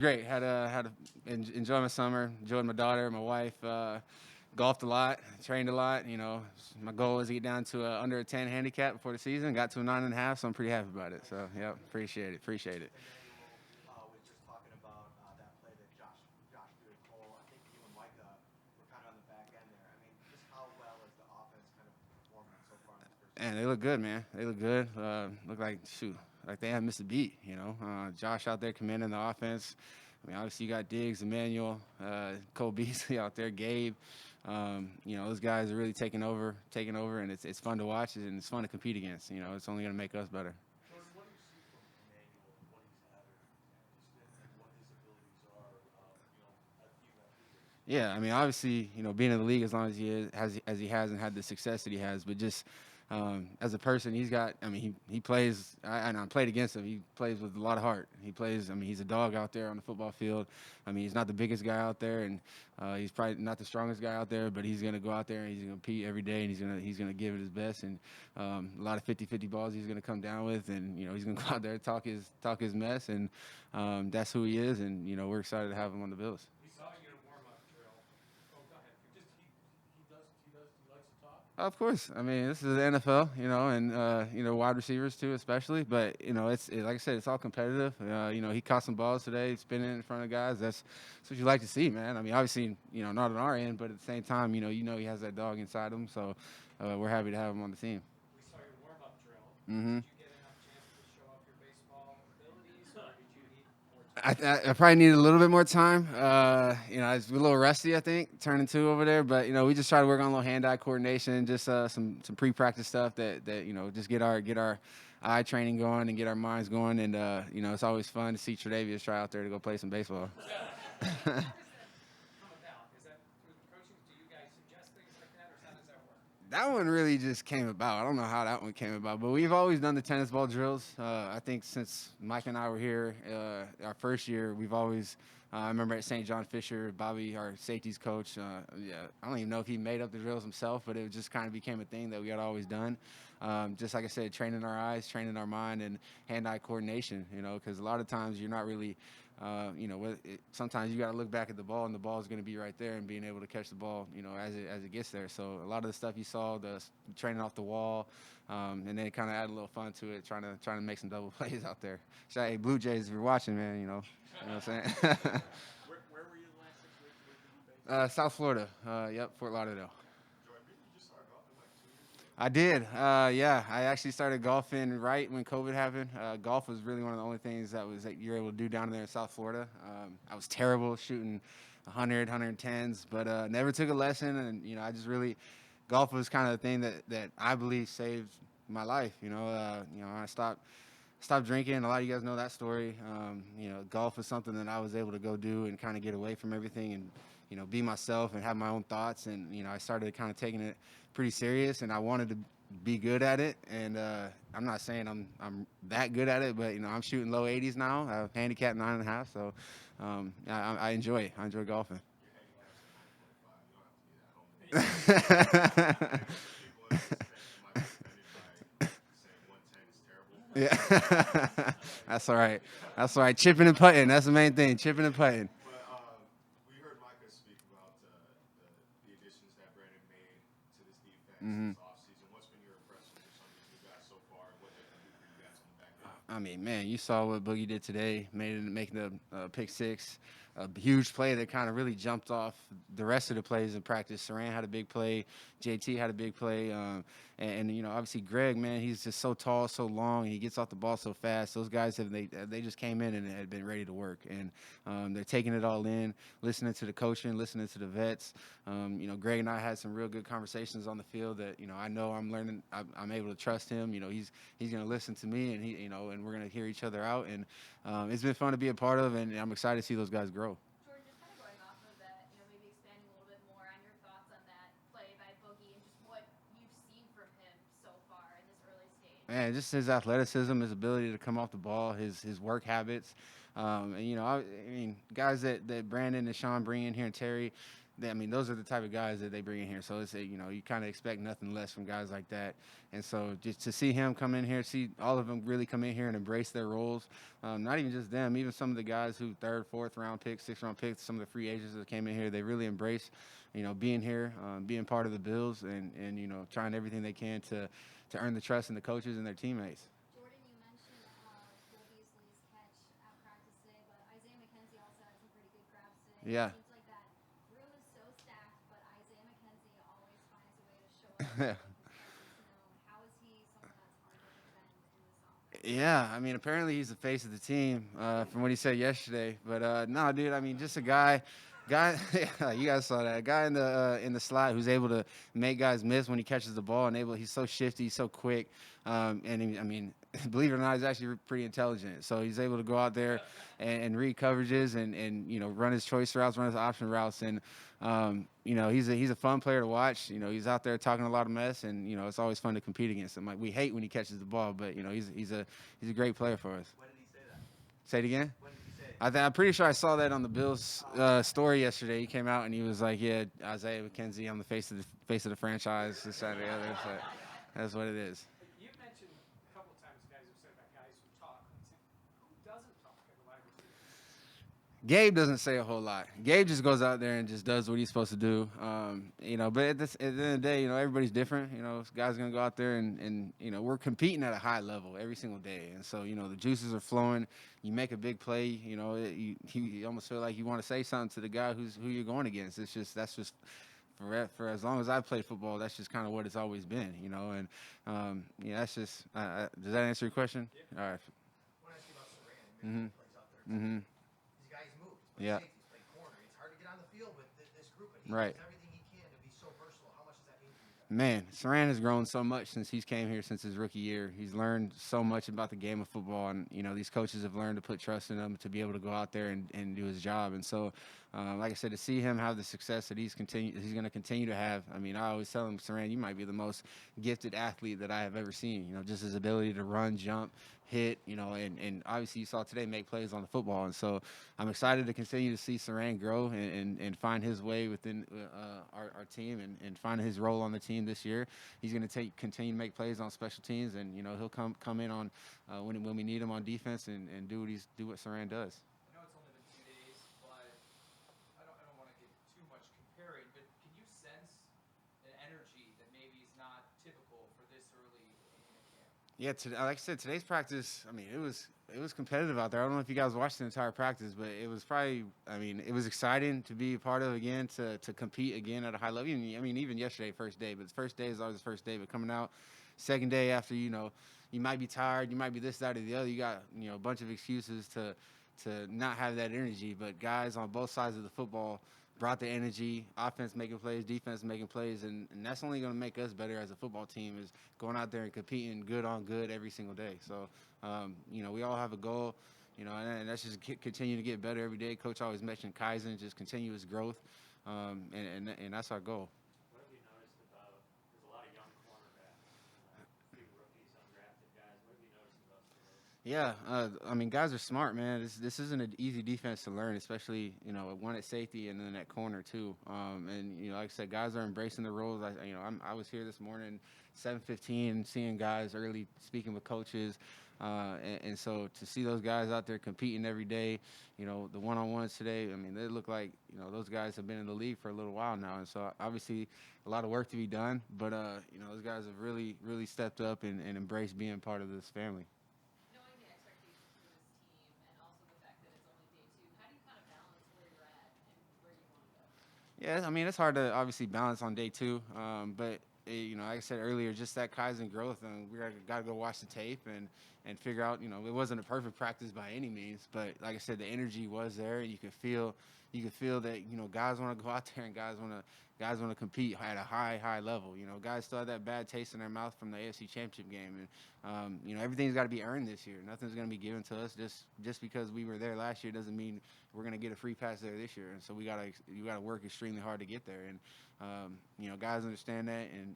Great. Enjoy my summer. Enjoyed my daughter, my wife. Golfed a lot. Trained a lot. My goal is to get down to under a 10 handicap before the season. Got to a 9.5, so I'm pretty happy about it. So yeah, appreciate it. Appreciate it. Emmanuel was just talking about that play that Josh threw at Cole. I think you and Micah were kind of on the back end there. I mean, just how well is the offense kind of performing so far in this first And season? they look good, man. They look good. Look like shoot, like they haven't missed a beat. Josh out there commanding the offense. I mean, obviously you got Diggs, Emmanuel, Cole Beasley out there, Gabe. Those guys are really taking over, and it's fun to watch and it's fun to compete against. It's only going to make us better. Jordan, what do you see from Emmanuel and what he's added, and what his abilities are, even at 3 years? Yeah, I mean, obviously, being in the league as long as he is, as he has, and had the success that he has, but just as a person, he's got. I mean, he plays. And I played against him. He plays with a lot of heart. He plays. I mean, he's a dog out there on the football field. I mean, he's not the biggest guy out there, and he's probably not the strongest guy out there. But he's gonna go out there and he's gonna compete every day, and he's gonna give it his best. And a lot of 50-50 balls he's gonna come down with, and he's gonna go out there and talk his mess, and that's who he is. And we're excited to have him on the Bills. We saw you in a warm-up drill. Oh, go ahead. He likes to talk. Of course. I mean, this is the NFL, and wide receivers too, especially. But like I said, it's all competitive. He caught some balls today, spinning in front of guys. That's what you like to see, man. I mean, obviously, not on our end, but at the same time, he has that dog inside him. So we're happy to have him on the team. We saw your warm-up drill. Mm-hmm. Did you get enough chance to show off your baseball abilities, or did you need more time? I probably needed a little bit more time. I was a little rusty, I think, turning two over there. But we just try to work on a little hand-eye coordination, just some pre-practice stuff that just get our eye training going and get our minds going. And it's always fun to see Tre'Davious try out there to go play some baseball. How does that come about? Is that through the coaching? Do you guys suggest things like that, or how does that work? That one really just came about. I don't know how that one came about, but we've always done the tennis ball drills. I think since Mike and I were here, our first year, we've always. I remember at St. John Fisher, Bobby, our safeties coach. I don't even know if he made up the drills himself, but it just kind of became a thing that we had always done. Just like I said, training our eyes, training our mind, and hand-eye coordination. Because a lot of times you're not really. Sometimes you got to look back at the ball, and the ball is going to be right there, and being able to catch the ball, as it gets there. So a lot of the stuff you saw, the training off the wall, and then it kind of added a little fun to it, trying to make some double plays out there. So, hey, Blue Jays, if you're watching, man, you know what I'm saying. Where were you the last 6 weeks? Where did you base? South Florida. Yep, Fort Lauderdale. Jordan, didn't you just start golfing like 2 years ago? I did. Yeah, I actually started golfing right when COVID happened. Golf was really one of the only things that you're able to do down there in South Florida. I was terrible shooting 100, 110s, but never took a lesson. And I just really golf was kind of the thing that I believe saved my life. I stopped drinking. A lot of you guys know that story. Golf was something that I was able to go do and kind of get away from everything and be myself and have my own thoughts. And I started kind of taking it pretty serious, and I wanted to be good at it. And I'm not saying I'm that good at it, but I'm shooting low 80s now. I have handicap 9.5, so I enjoy it. I enjoy golfing. Your handicap's like 925. You don't have to be that humble. People in this tent might be offended by saying 110 is terrible. Yeah, that's all right. That's all right. Chipping and putting. That's the main thing. Chipping and putting. But we heard Micah speak about the additions that Brandon made to this defense Mhm. this offseason. What's been your impressions of some of these new guys so far, and what they can do for you guys on the back end? I mean, man, you saw what Boogie did today, making the pick six, a huge play that kind of really jumped off the rest of the plays in practice. Saran had a big play, JT had a big play, and obviously Greg, man, he's just so tall, so long, and he gets off the ball so fast. Those guys they just came in and had been ready to work, and they're taking it all in, listening to the coaching, listening to the vets. Greg and I had some real good conversations on the field that I know I'm learning. I'm able to trust him. He's going to listen to me, and and we're going to hear each other out. And it's been fun to be a part of, and I'm excited to see those guys grow. Jordan, just kind of going off of that, maybe expanding a little bit more on your thoughts on that play by Boogie and just what you've seen from him so far in this early stage. Man, just his athleticism, his ability to come off the ball, his work habits. And I mean, guys that Brandon and Sean bring in here and Terry, I mean, those are the type of guys that they bring in here. So it's you kind of expect nothing less from guys like that. And so just to see him come in here, see all of them really come in here and embrace their roles. Not even just them, even some of the guys who third, fourth round picks, sixth round picks, some of the free agents that came in here, they really embrace, being here, being part of the Bills, and trying everything they can to earn the trust of the coaches and their teammates. Jordan, you mentioned Cole Beasley's catch at practice today, but Isaiah McKenzie also had some pretty good grabs today. Yeah. It seems like that room is so stacked, but Isaiah McKenzie always finds a way to show up and make his presence known. How is he someone that's hard to defend in this offense? Yeah, I mean, apparently he's the face of the team, from what he said yesterday. But no, dude, I mean, just a guy. Yeah, you guys saw that a guy in the slot who's able to make guys miss when he catches the ball, and he's so shifty, he's so quick, and I mean, believe it or not, he's actually pretty intelligent. So he's able to go out there and read coverages and run his choice routes, run his option routes, and he's a fun player to watch. He's out there talking a lot of mess, and it's always fun to compete against him. Like, we hate when he catches the ball, but he's a great player for us. When did he say that? Say it again. When did he say it? I'm pretty sure I saw that on the Bills story yesterday. He came out and he was like, "Yeah, Isaiah McKenzie, I'm the face of the franchise, this, that, and the other." So that's what it is. You've mentioned a couple of times guys have said about guys who talk. Who doesn't talk at the wide receiver? Gabe doesn't say a whole lot. Gabe just goes out there and just does what he's supposed to do. But at the end of the day, everybody's different. Guys gonna go out there and we're competing at a high level every single day, and so the juices are flowing. You make a big play, you almost feel like you want to say something to the guy who you're going against. That's just for as long as I've played football, that's just kind of what it's always been, and that's just. Does that answer your question? Yeah. All right. I want to ask you about Saran. He made plays out there. Mm-hmm. These guys move. He's Yeah. safety, he's played corner. It's hard to get on the field with this group, but he Right. does everything he can to be so versatile. How much does that mean to you guys? Man, Saran has grown so much since he's came here since his rookie year. He's learned so much about the game of football, and these coaches have learned to put trust in him to be able to go out there and do his job. And so, like I said, to see him have the success that he's going to continue to have. I mean, I always tell him, Saran, you might be the most gifted athlete that I have ever seen. Just his ability to run, jump, hit, and obviously you saw today make plays on the football. And so I'm excited to continue to see Saran grow and find his way within our team and find his role on the team this year. He's going to continue to make plays on special teams, and he'll come in on when we need him on defense and do what Saran does. I know it's only been 2 days, but I don't want to get too much comparing. But can you sense an energy that maybe is not typical for this early in a camp? Yeah, like I said, today's practice, I mean, it was competitive out there. I don't know if you guys watched the entire practice, but it was it was exciting to be a part of again, to compete again at a high level. Even yesterday, first day, but the first day is always the first day. But coming out, second day after, you might be tired, you might be this, that, or the other. You got, a bunch of excuses to not have that energy. But guys on both sides of the football brought the energy, offense making plays, defense making plays, and that's only going to make us better as a football team, is going out there and competing good on good every single day. So, we all have a goal, and that's just continue to get better every day. Coach always mentioned Kaizen, just continuous growth, and that's our goal. What have you noticed about, there's a lot of young cornerbacks, few rookies, undrafted guys. What have you noticed about some of those? Yeah, guys are smart, man. This isn't an easy defense to learn, especially one at safety and then at corner too. And like I said, guys are embracing the roles. I was here this morning, 7:15, seeing guys early, speaking with coaches, and so to see those guys out there competing every day, the one-on-ones today. I mean, they look like those guys have been in the league for a little while now, and so obviously a lot of work to be done. But those guys have really, really stepped up and embraced being part of this family. Knowing the expectations for this team and also the fact that it's only day 2, how do you kind of balance where you're at and where you want to go? Yeah, it's hard to obviously balance on day 2, but like I said earlier, just that Kaizen growth, and we got to go watch the tape and figure out. It wasn't a perfect practice by any means, but like I said, the energy was there, and you could feel that guys want to go out there and guys want to compete at a high level. Guys still have that bad taste in their mouth from the AFC Championship game, and everything's got to be earned this year. Nothing's going to be given to us just because we were there last year doesn't mean we're going to get a free pass there this year. And so you got to work extremely hard to get there. And guys understand that, and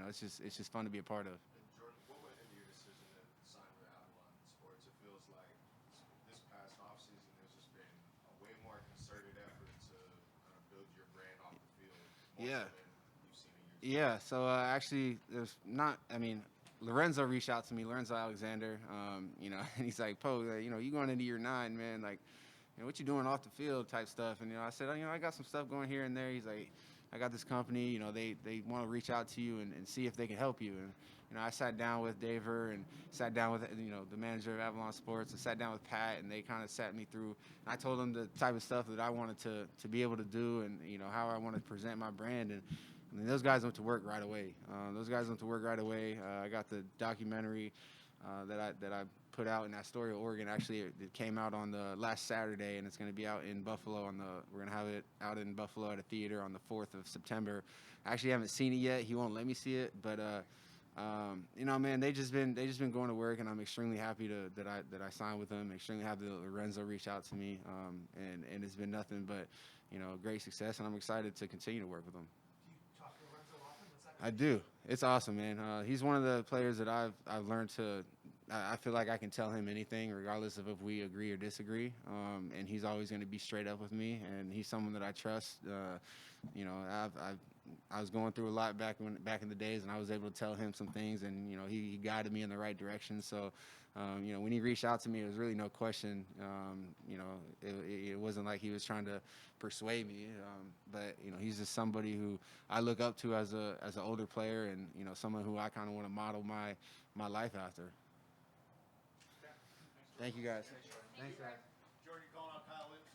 it's just fun to be a part of. And Jordan, what went into your decision to sign with Avalon Sports? It feels like this past offseason there's just been a way more concerted effort to kind of build your brand off the more Yeah. so than you've seen in years Yeah, so actually, there's not. I mean, Lorenzo reached out to me, Lorenzo Alexander. And he's like, "Po, you going into year 9, man? Like, what you doing off the field type stuff?" And I said, I got some stuff going here and there. He's like, "I got this company. They want to reach out to you and see if they can help you." And I sat down with Daver and sat down with the manager of Avalon Sports and sat down with Pat, and they kind of sat me through. And I told them the type of stuff that I wanted to be able to do, and how I want to present my brand. And I mean, those guys went to work right away. I got the documentary that I put out in Astoria, Oregon. Actually, it came out on the last Saturday, and it's going to be out in Buffalo. We're going to have it out in Buffalo at a theater on the 4th of September. I actually haven't seen it yet. He won't let me see it, but man, they just been going to work, and I'm extremely happy that I signed with them. Extremely happy that Lorenzo reached out to me, and it's been nothing but great success, and I'm excited to continue to work with them. Do you talk to Lorenzo often? What's that? I do. It's awesome, man. He's one of the players that I've learned to. I feel like I can tell him anything, regardless of if we agree or disagree. And he's always going to be straight up with me, and he's someone that I trust. I was going through a lot back in the days, and I was able to tell him some things, and he guided me in the right direction. So, when he reached out to me, it was really no question. It wasn't like he was trying to persuade me, but he's just somebody who I look up to as an older player, and someone who I kind of want to model my life after. Thank you guys. Thank you, Greg. Jordan, you calling out Kyle Whitman?